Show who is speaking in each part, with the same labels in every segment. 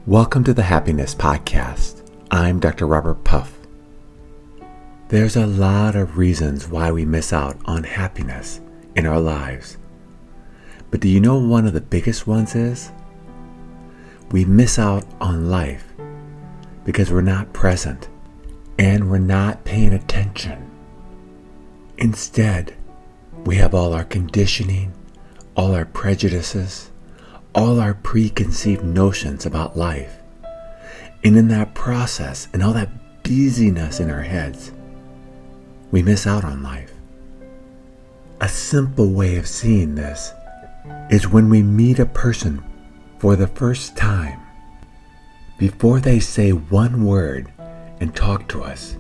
Speaker 1: Welcome to the Happiness Podcast. I'm Dr. Robert Puff. There's a lot of reasons why we miss out on happiness in our lives. But do you know what one of the biggest ones is? We miss out on life because we're not present and we're not paying attention. Instead, we have all our conditioning, all our prejudices, all our preconceived notions about life. And in that process and all that busyness in our heads, we miss out on life. A simple way of seeing this is when we meet a person for the first time. Before they say one word and talk to us,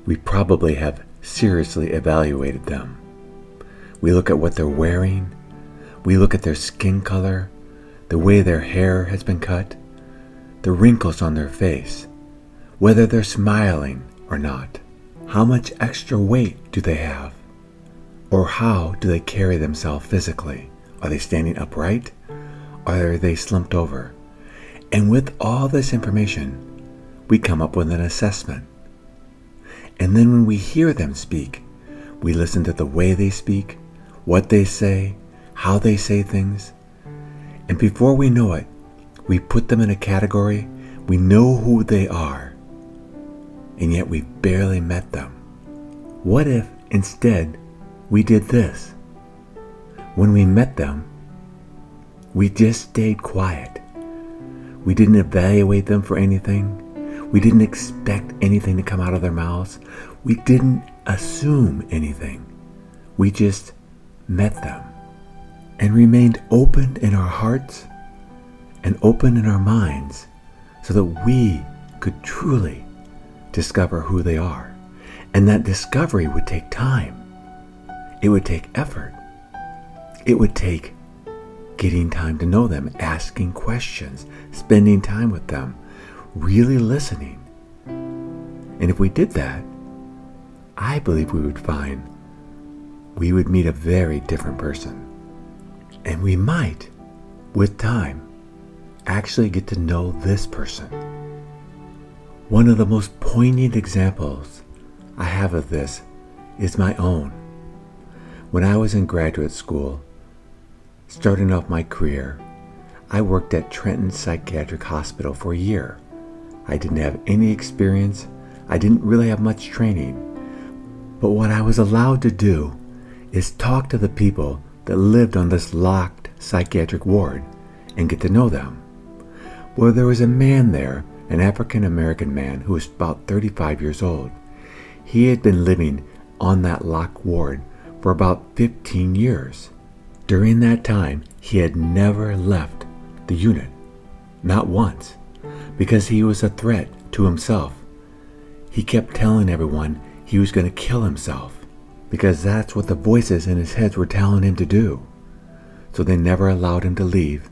Speaker 1: we probably have seriously evaluated them. We look at what they're wearing, we look at their skin color, the way their hair has been cut, the wrinkles on their face, whether they're smiling or not, how much extra weight do they have, or how do they carry themselves physically? Are they standing upright, or are they slumped over? And with all this information, we come up with an assessment. And then when we hear them speak, we listen to the way they speak, what they say, how they say things. And before we know it, we put them in a category. We know who they are, and yet we barely met them. What if instead we did this? When we met them, we just stayed quiet. We didn't evaluate them for anything. We didn't expect anything to come out of their mouths. We didn't assume anything. We just met them and remained open in our hearts and open in our minds so that we could truly discover who they are. And that discovery would take time. It would take effort. It would take getting time to know them, asking questions, spending time with them, really listening. And if we did that, I believe we would find we would meet a very different person. And we might, with time, actually get to know this person. One of the most poignant examples I have of this is my own. When I was in graduate school, starting off my career, I worked at Trenton Psychiatric Hospital for a year. I didn't have any experience. I didn't really have much training. But what I was allowed to do is talk to the people that lived on this locked psychiatric ward and get to know them. Well, there was a man there, an African American man who was about 35 years old. He had been living on that locked ward for about 15 years. During that time, he had never left the unit, not once, because he was a threat to himself. He kept telling everyone he was going to kill himself because that's what the voices in his head were telling him to do. So they never allowed him to leave,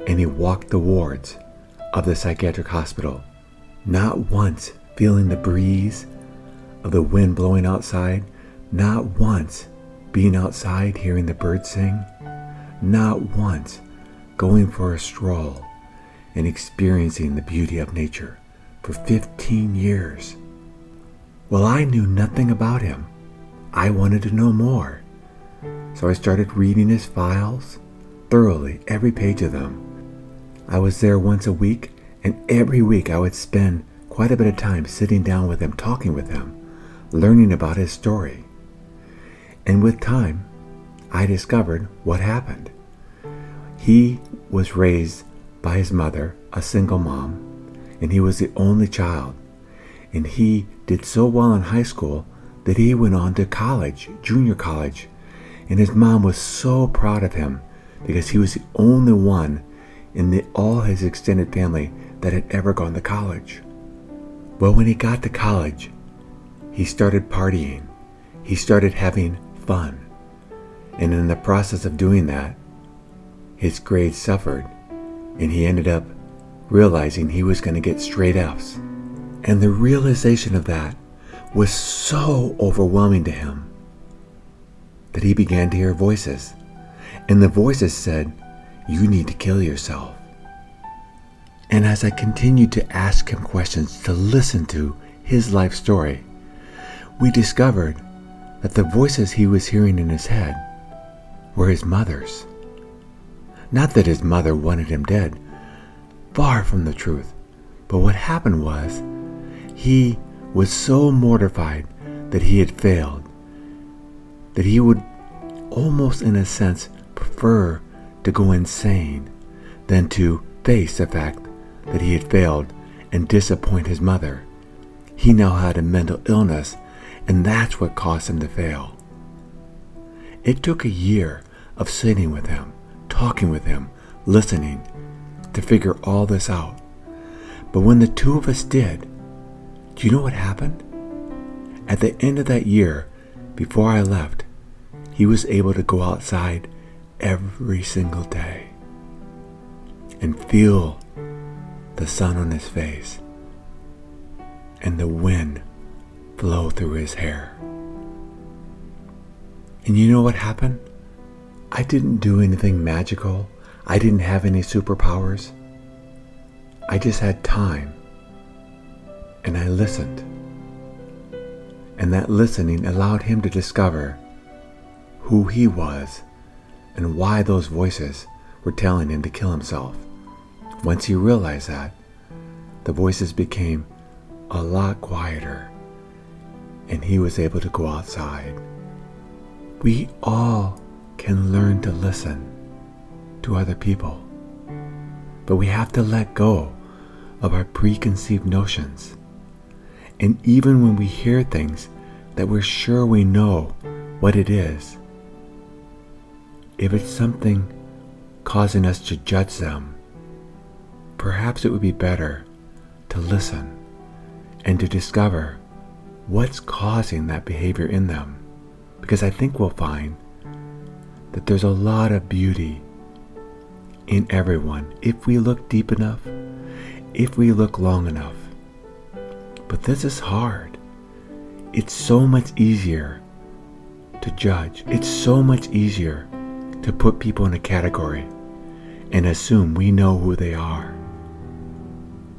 Speaker 1: and he walked the wards of the psychiatric hospital, not once feeling the breeze of the wind blowing outside, not once being outside hearing the birds sing, not once going for a stroll and experiencing the beauty of nature for 15 years. Well, I knew nothing about him. I wanted to know more. So I started reading his files thoroughly, every page of them. I was there once a week, and every week I would spend quite a bit of time sitting down with him, talking with him, learning about his story. And with time, I discovered what happened. He was raised by his mother, a single mom, and he was the only child. And he did so well in high school that he went on to college, junior college, and his mom was so proud of him because he was the only one in all his extended family that had ever gone to college. Well, when he got to college, he started partying. He started having fun. And in the process of doing that, his grades suffered, and he ended up realizing he was going to get straight F's. And the realization of that was so overwhelming to him that he began to hear voices. And the voices said, "You need to kill yourself." And as I continued to ask him questions to listen to his life story, we discovered that the voices he was hearing in his head were his mother's. Not that his mother wanted him dead, far from the truth. But what happened was, he was so mortified that he had failed, that he would almost in a sense prefer to go insane than to face the fact that he had failed and disappoint his mother. He now had a mental illness, and that's what caused him to fail. It took a year of sitting with him, talking with him, listening, to figure all this out. But when the two of us did, do you know what happened? At the end of that year, before I left, he was able to go outside every single day and feel the sun on his face and the wind flow through his hair. And you know what happened? I didn't do anything magical. I didn't have any superpowers. I just had time, and I listened. And that listening allowed him to discover who he was and why those voices were telling him to kill himself. Once he realized that, the voices became a lot quieter, and he was able to go outside. We all can learn to listen to other people, but we have to let go of our preconceived notions. And even when we hear things that we're sure we know what it is, if it's something causing us to judge them, perhaps it would be better to listen and to discover what's causing that behavior in them. Because I think we'll find that there's a lot of beauty in everyone if we look deep enough, if we look long enough. But this is hard. It's so much easier to judge. It's so much easier to put people in a category and assume we know who they are.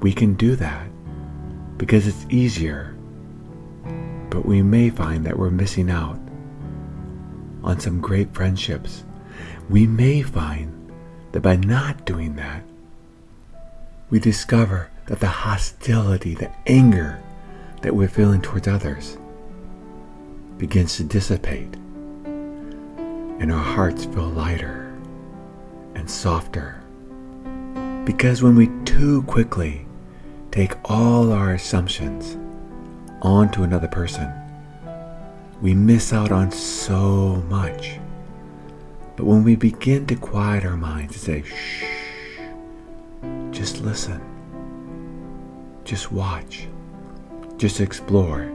Speaker 1: We can do that because it's easier, but we may find that we're missing out on some great friendships. We may find that by not doing that, we discover that the hostility, the anger that we're feeling towards others begins to dissipate, and our hearts feel lighter and softer. Because when we too quickly take all our assumptions onto another person, we miss out on so much. But when we begin to quiet our minds and say, shh, just listen, just watch, just explore,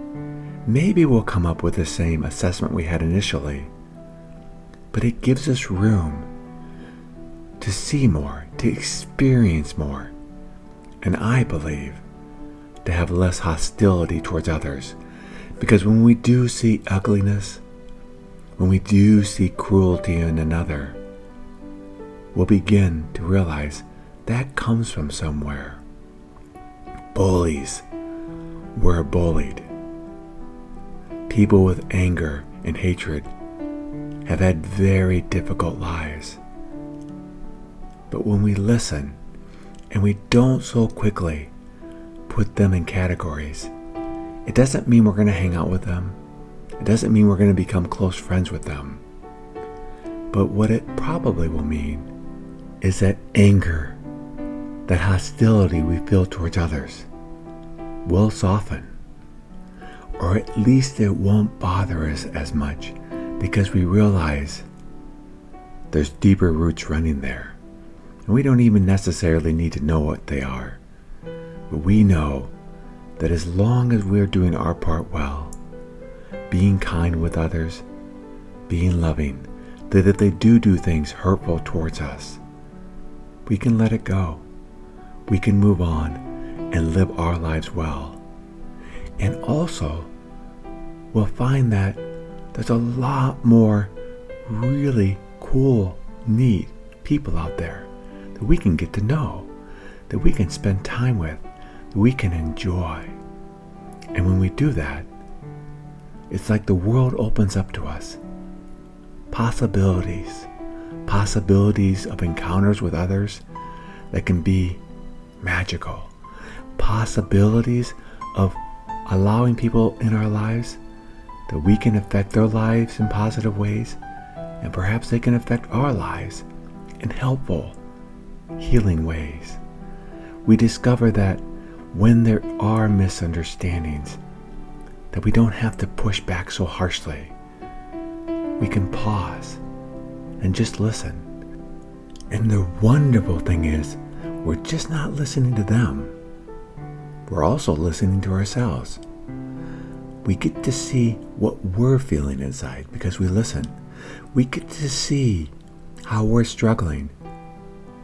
Speaker 1: maybe we'll come up with the same assessment we had initially, but it gives us room to see more, to experience more, and I believe to have less hostility towards others. Because when we do see ugliness, when we do see cruelty in another, we'll begin to realize that comes from somewhere. Bullies were bullied. People with anger and hatred have had very difficult lives. But when we listen and we don't so quickly put them in categories, it doesn't mean we're going to hang out with them. It doesn't mean we're going to become close friends with them. But what it probably will mean is that anger, that hostility we feel towards others, will soften. Or at least it won't bother us as much because we realize there's deeper roots running there. And we don't even necessarily need to know what they are. But we know that as long as we're doing our part well, being kind with others, being loving, that if they do things hurtful towards us, we can let it go. We can move on and live our lives well. And also, we'll find that there's a lot more really cool, neat people out there that we can get to know. that we can spend time with, that we can enjoy. And when we do that, it's like the world opens up to us. Possibilities of encounters with others that can be magical. Possibilities of allowing people in our lives that we can affect their lives in positive ways, and perhaps they can affect our lives in helpful, healing ways. We discover that when there are misunderstandings, that we don't have to push back so harshly. We can pause and just listen. And the wonderful thing is, we're just not listening to them. We're also listening to ourselves. We get to see what we're feeling inside because we listen. We get to see how we're struggling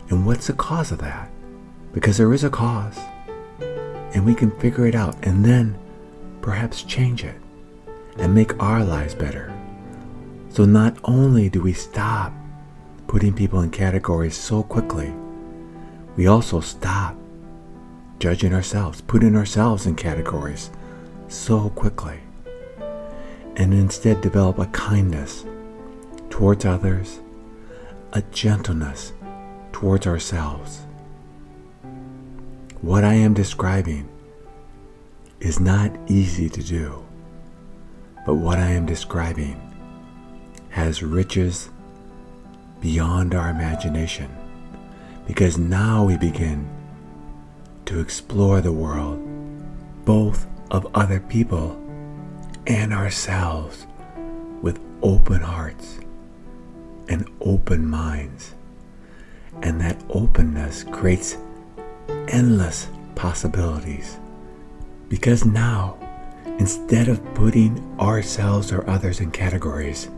Speaker 1: and what's the cause of that, because there is a cause, and we can figure it out and then perhaps change it and make our lives better. So not only do we stop putting people in categories so quickly, we also stop judging ourselves, putting ourselves in categories so quickly, and instead develop a kindness towards others, a gentleness towards ourselves. What I am describing is not easy to do, but what I am describing has riches beyond our imagination, because now we begin to explore the world, both of other people and ourselves, with open hearts and open minds. And that openness creates endless possibilities, because now, instead of putting ourselves or others in categories,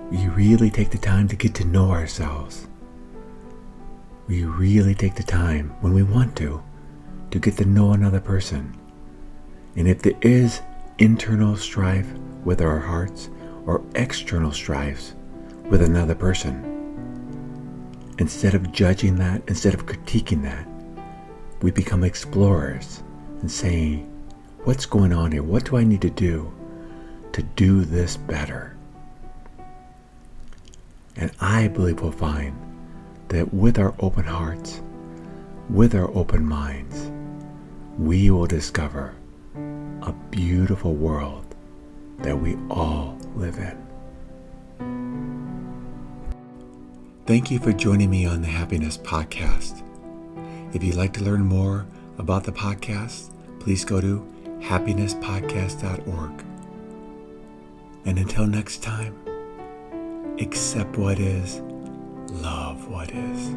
Speaker 1: we really take the time to get to know ourselves. We really take the time, when we want to get to know another person. And if there is internal strife with our hearts or external strifes with another person, instead of judging that, instead of critiquing that, we become explorers and saying, what's going on here? What do I need to do this better? And I believe we'll find that with our open hearts, with our open minds, we will discover a beautiful world that we all live in. Thank you for joining me on the Happiness Podcast. If you'd like to learn more about the podcast, please go to happinesspodcast.org. And until next time, accept what is, love what is.